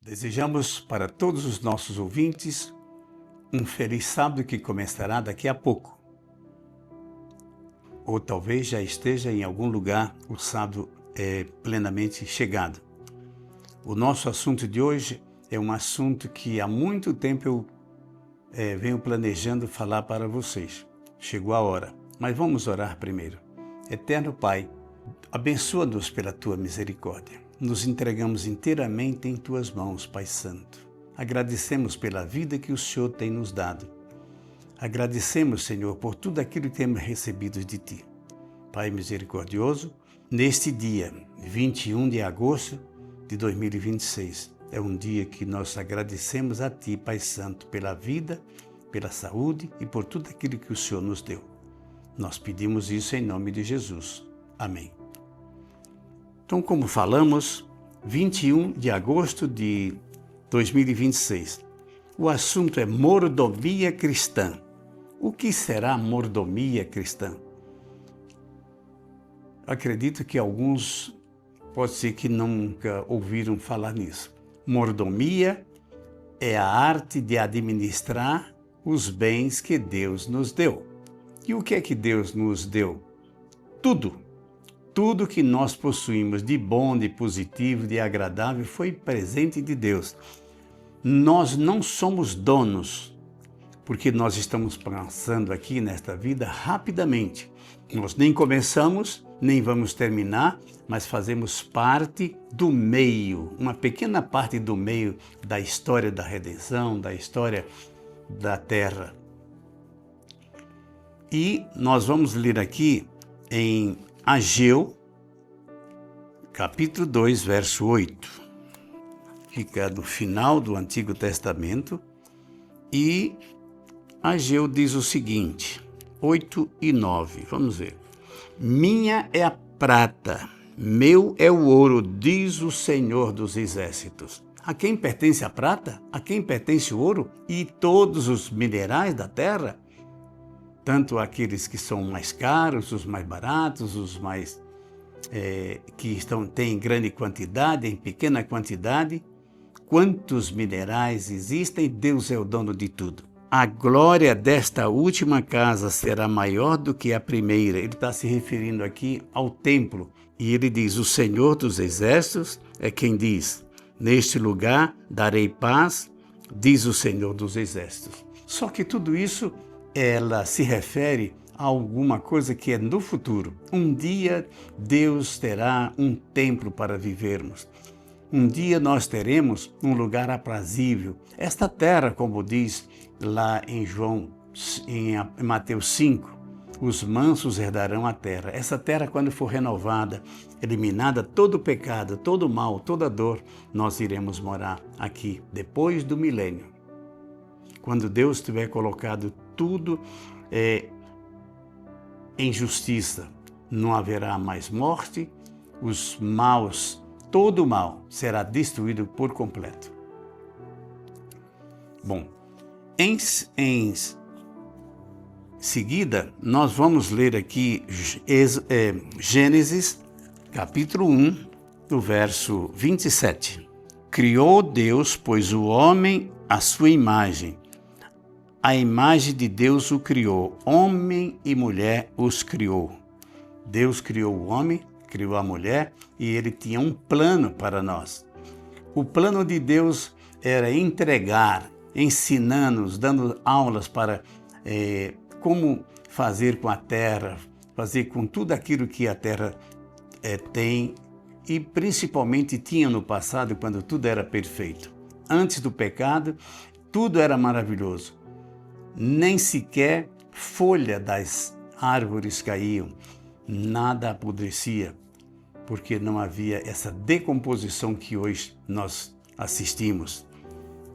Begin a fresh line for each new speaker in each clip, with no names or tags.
Desejamos para todos os nossos ouvintes um feliz sábado que começará daqui a pouco. Ou talvez já esteja em algum lugar o sábado plenamente chegado. O nosso assunto de hoje é um assunto que há muito tempo eu venho planejando falar para vocês. Chegou a hora, mas vamos orar primeiro. Eterno Pai, abençoa-nos pela Tua misericórdia. Nos entregamos inteiramente em Tuas mãos, Pai Santo. Agradecemos pela vida que o Senhor tem nos dado. Agradecemos, Senhor, por tudo aquilo que temos recebido de Ti. Pai misericordioso, neste dia, 21 de agosto de 2026, é um dia que nós agradecemos a Ti, Pai Santo, pela vida, pela saúde e por tudo aquilo que o Senhor nos deu. Nós pedimos isso em nome de Jesus. Amém. Então, como falamos, 21 de agosto de 2026. O assunto é mordomia cristã. O que será mordomia cristã? Acredito que alguns pode ser que nunca ouviram falar nisso. Mordomia é a arte de administrar os bens que Deus nos deu. E o que é que Deus nos deu? Tudo. Tudo que nós possuímos de bom, de positivo, de agradável foi presente de Deus. Nós não somos donos, porque nós estamos passando aqui nesta vida rapidamente. Nós nem começamos, nem vamos terminar, mas fazemos parte do meio, uma pequena parte do meio da história da redenção, da história da terra. E nós vamos ler aqui em Ageu, capítulo 2, verso 8. Fica no final do Antigo Testamento. E Ageu diz o seguinte, 8 e 9. Vamos ver. Minha é a prata, meu é o ouro, diz o Senhor dos Exércitos. A quem pertence a prata? A quem pertence o ouro? E todos os minerais da terra? Tanto aqueles que são mais caros, os mais baratos, os mais que têm grande quantidade, em pequena quantidade. Quantos minerais existem, Deus é o dono de tudo. A glória desta última casa será maior do que a primeira. Ele está se referindo aqui ao templo. E ele diz, o Senhor dos Exércitos é quem diz, neste lugar darei paz, diz o Senhor dos Exércitos. Só que tudo isso ela se refere a alguma coisa que é no futuro. Um dia Deus terá um templo para vivermos. Um dia nós teremos um lugar aprazível. Esta terra, como diz lá em Mateus 5, os mansos herdarão a terra. Essa terra, quando for renovada, eliminada todo o pecado, todo o mal, toda a dor, nós iremos morar aqui depois do milênio. Quando Deus tiver colocado tudo em justiça, não haverá mais morte, os maus, todo o mal será destruído por completo. Bom, em seguida, nós vamos ler aqui Gênesis, capítulo 1, do verso 27. Criou Deus, pois, o homem à sua imagem. A imagem de Deus o criou, homem e mulher os criou. Deus criou o homem, criou a mulher e ele tinha um plano para nós. O plano de Deus era entregar, ensinando-nos, dando aulas para como fazer com a terra, fazer com tudo aquilo que a terra tem e principalmente tinha no passado, quando tudo era perfeito. Antes do pecado, tudo era maravilhoso. Nem sequer folha das árvores caíam, nada apodrecia, porque não havia essa decomposição que hoje nós assistimos.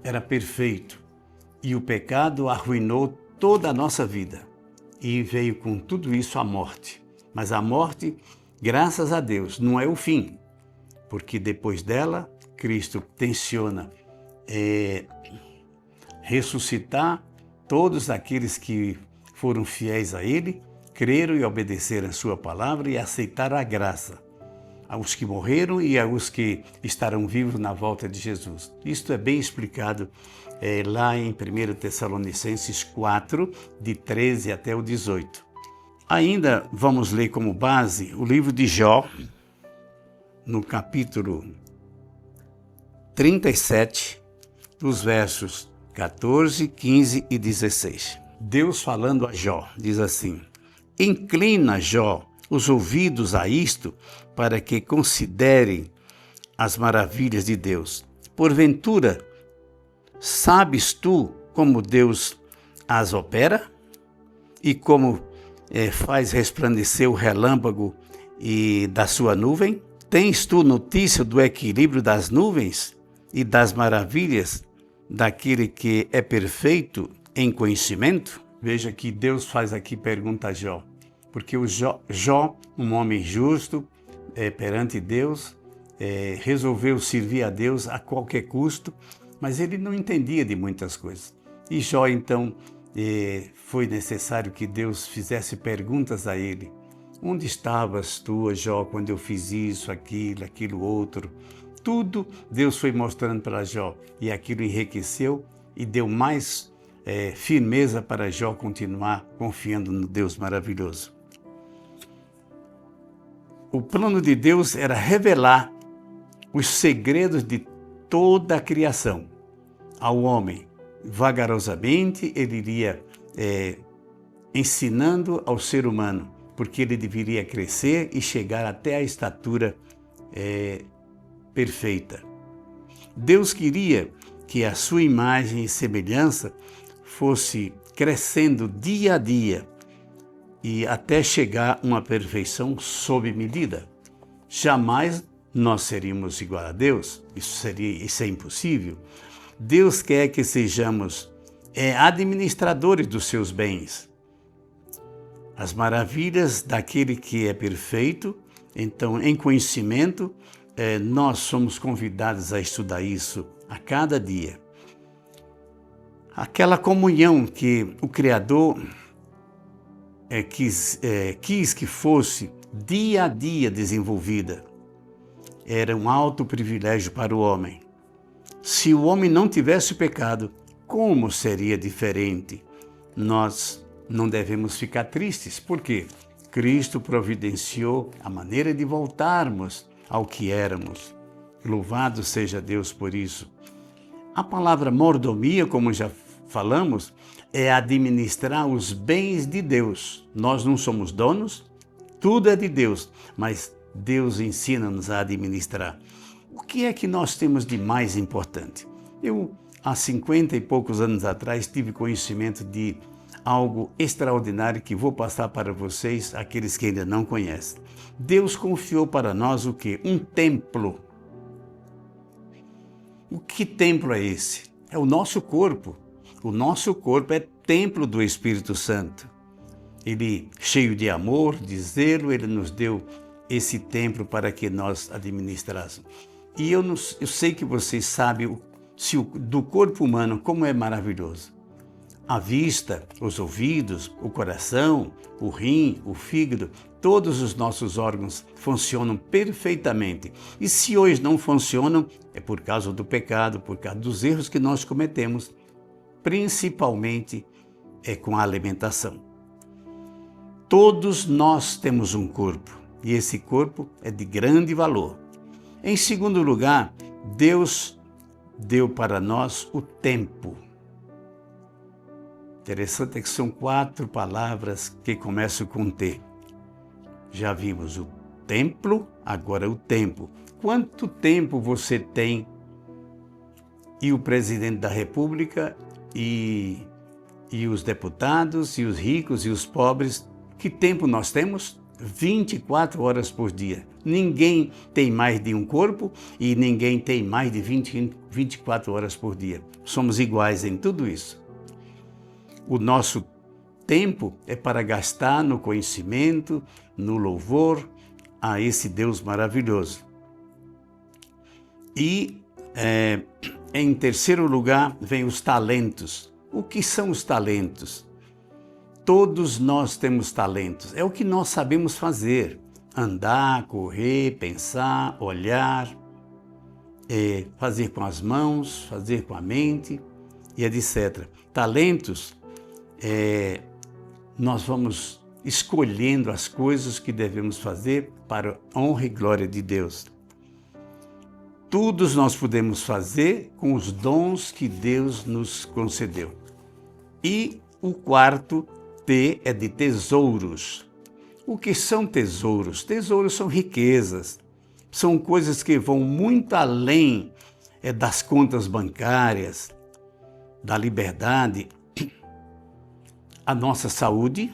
Era perfeito e o pecado arruinou toda a nossa vida e veio com tudo isso a morte. Mas a morte, graças a Deus, não é o fim, porque depois dela, Cristo tenciona ressuscitar todos aqueles que foram fiéis a Ele, creram e obedeceram a sua palavra e aceitaram a graça. aos que morreram e aos que estarão vivos na volta de Jesus. Isto é bem explicado lá em 1 Tessalonicenses 4, de 13 até o 18. Ainda vamos ler como base o livro de Jó, no capítulo 37, dos versos 14, 15 e 16. Deus falando a Jó, diz assim: inclina, Jó, os ouvidos a isto, para que considerem as maravilhas de Deus. Porventura, sabes tu como Deus as opera? E como faz resplandecer o relâmpago e da sua nuvem? Tens tu notícia do equilíbrio das nuvens e das maravilhas daquele que é perfeito em conhecimento? Veja que Deus faz aqui pergunta a Jó, porque o Jó, um homem justo perante Deus, resolveu servir a Deus a qualquer custo, mas ele não entendia de muitas coisas. E Jó, então, foi necessário que Deus fizesse perguntas a ele. Onde estavas tu, Jó, quando eu fiz isso, aquilo outro? Tudo Deus foi mostrando para Jó, e aquilo enriqueceu e deu mais firmeza para Jó continuar confiando no Deus maravilhoso. O plano de Deus era revelar os segredos de toda a criação ao homem. Vagarosamente ele iria ensinando ao ser humano, porque ele deveria crescer e chegar até a estatura perfeita. Deus queria que a sua imagem e semelhança fosse crescendo dia a dia e até chegar a uma perfeição sob medida. Jamais nós seríamos igual a Deus, isso é impossível. Deus quer que sejamos administradores dos seus bens. As maravilhas daquele que é perfeito, então, em conhecimento, nós somos convidados a estudar isso a cada dia. Aquela comunhão que o Criador quis que fosse dia a dia desenvolvida, era um alto privilégio para o homem. Se o homem não tivesse pecado, como seria diferente? Nós não devemos ficar tristes, porque Cristo providenciou a maneira de voltarmos ao que éramos. Louvado seja Deus por isso. A palavra mordomia, como já falamos, é administrar os bens de Deus. Nós não somos donos, tudo é de Deus, mas Deus ensina-nos a administrar. O que é que nós temos de mais importante? Eu, há 50 e poucos anos atrás, tive conhecimento de algo extraordinário que vou passar para vocês, aqueles que ainda não conhecem. Deus confiou para nós o quê? Um templo. O que templo é esse? É o nosso corpo. O nosso corpo é templo do Espírito Santo. Ele, cheio de amor, de zelo, ele nos deu esse templo para que nós administrássemos. E eu sei que vocês sabem do corpo humano como é maravilhoso. A vista, os ouvidos, o coração, o rim, o fígado, todos os nossos órgãos funcionam perfeitamente. E se hoje não funcionam, é por causa do pecado, por causa dos erros que nós cometemos, principalmente com a alimentação. Todos nós temos um corpo, e esse corpo é de grande valor. Em segundo lugar, Deus deu para nós o tempo. Interessante é que são 4 palavras que começam com T. Já vimos o templo, agora o tempo. Quanto tempo você tem? E o presidente da República, e os deputados, e os ricos, e os pobres, que tempo nós temos? 24 horas por dia. Ninguém tem mais de um corpo e ninguém tem mais de 24 horas por dia. Somos iguais em tudo isso. O nosso tempo é para gastar no conhecimento, no louvor a esse Deus maravilhoso. E, em terceiro lugar, vem os talentos. O que são os talentos? Todos nós temos talentos. É o que nós sabemos fazer. andar, correr, pensar, olhar, fazer com as mãos, fazer com a mente e etc. Talentos, nós vamos escolhendo as coisas que devemos fazer para a honra e glória de Deus. Tudo nós podemos fazer com os dons que Deus nos concedeu. E o quarto T é de tesouros. O que são tesouros? Tesouros são riquezas, são coisas que vão muito além das contas bancárias, da liberdade, a nossa saúde,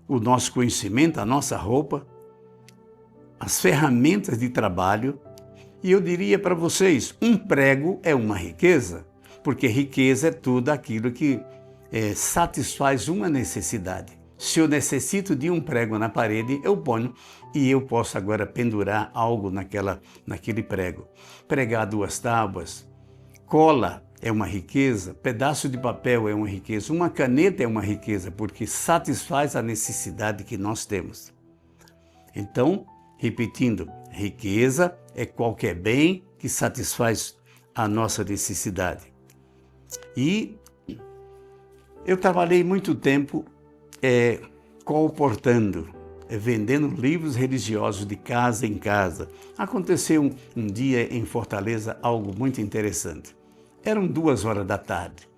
o nosso conhecimento, a nossa roupa, as ferramentas de trabalho. E eu diria para vocês, um prego é uma riqueza, porque riqueza é tudo aquilo que satisfaz uma necessidade. Se eu necessito de um prego na parede, eu ponho e eu posso agora pendurar algo naquele prego. Pregar 2 tábuas, cola é uma riqueza, pedaço de papel é uma riqueza, uma caneta é uma riqueza, porque satisfaz a necessidade que nós temos. Então, repetindo, riqueza é qualquer bem que satisfaz a nossa necessidade. E eu trabalhei muito tempo colportando, vendendo livros religiosos de casa em casa. Aconteceu um dia em Fortaleza algo muito interessante. Eram 2 horas da tarde.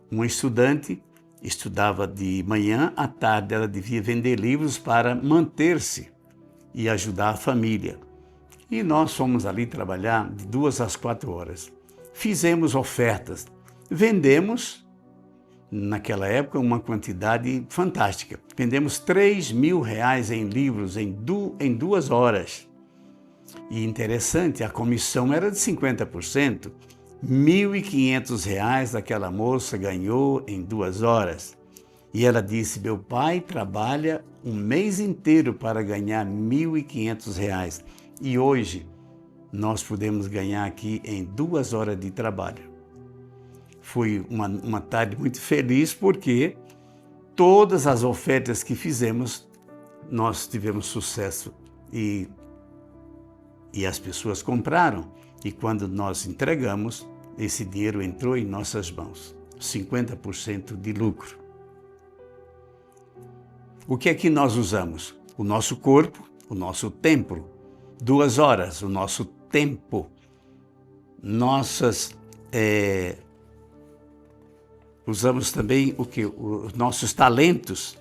Uma estudante estudava de manhã, à tarde ela devia vender livros para manter-se e ajudar a família. E nós fomos ali trabalhar de 2 às 4 horas. Fizemos ofertas, vendemos, naquela época, uma quantidade fantástica. Vendemos R$3.000 em livros em 2 horas. E interessante, a comissão era de 50%. R$1.500 aquela moça ganhou em 2 horas. E ela disse, meu pai trabalha um mês inteiro para ganhar R$1.500. E hoje nós podemos ganhar aqui em 2 horas de trabalho. Foi uma tarde muito feliz porque todas as ofertas que fizemos, nós tivemos sucesso e as pessoas compraram. E quando nós entregamos, esse dinheiro entrou em nossas mãos, 50% de lucro. O que é que nós usamos? O nosso corpo, o nosso templo, 2 horas, o nosso tempo, usamos também os nossos talentos,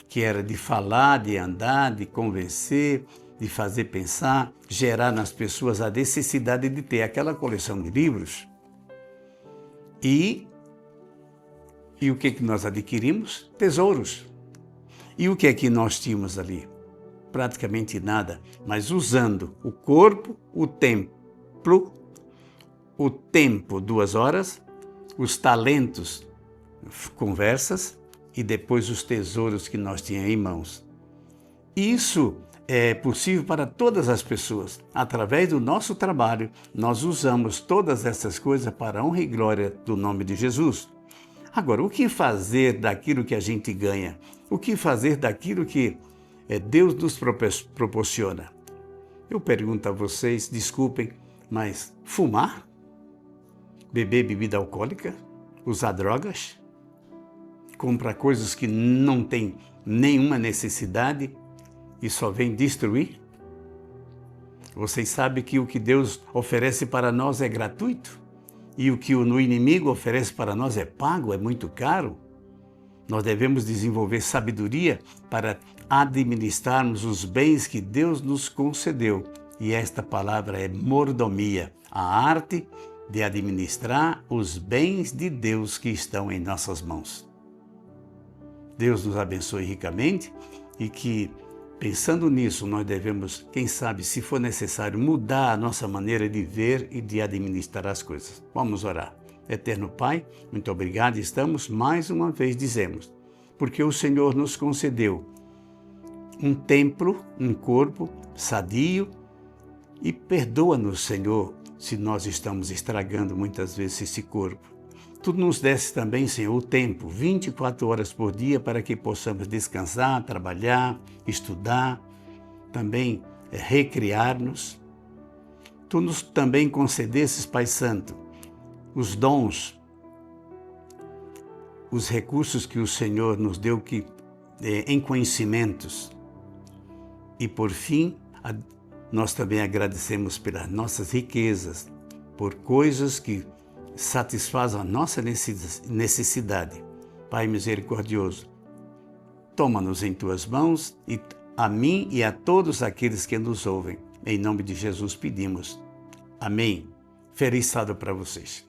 que era de falar, de andar, de convencer, de fazer pensar, gerar nas pessoas a necessidade de ter aquela coleção de livros. E o que é que nós adquirimos? Tesouros. E o que é que nós tínhamos ali? Praticamente nada, mas usando o corpo, o tempo 2 horas, os talentos, conversas e depois os tesouros que nós tínhamos em mãos. Isso é possível para todas as pessoas. Através do nosso trabalho, nós usamos todas essas coisas para a honra e glória do nome de Jesus. Agora, o que fazer daquilo que a gente ganha? O que fazer daquilo que Deus nos proporciona? Eu pergunto a vocês, desculpem, mas fumar? Beber bebida alcoólica? Usar drogas? Comprar coisas que não têm nenhuma necessidade e só vem destruir? Vocês sabem que o que Deus oferece para nós é gratuito? E o que o inimigo oferece para nós é pago, é muito caro? Nós devemos desenvolver sabedoria para administrarmos os bens que Deus nos concedeu. E esta palavra é mordomia, a arte de administrar os bens de Deus que estão em nossas mãos. Deus nos abençoe ricamente e que, pensando nisso, nós devemos, quem sabe, se for necessário, mudar a nossa maneira de ver e de administrar as coisas. Vamos orar. Eterno Pai, muito obrigado. Estamos, mais uma vez, dizemos, porque o Senhor nos concedeu um templo, um corpo sadio e perdoa-nos, Senhor, se nós estamos estragando muitas vezes esse corpo. Tu nos desse também, Senhor, o tempo, 24 horas por dia, para que possamos descansar, trabalhar, estudar também recriar-nos. Tu nos também concedesses, Pai Santo, os dons, os recursos que o Senhor nos deu em conhecimentos. E por fim, nós também agradecemos pelas nossas riquezas, por coisas que satisfazem a nossa necessidade. Pai misericordioso, toma-nos em tuas mãos e a mim e a todos aqueles que nos ouvem. Em nome de Jesus pedimos. Amém. Feliz sábado para vocês.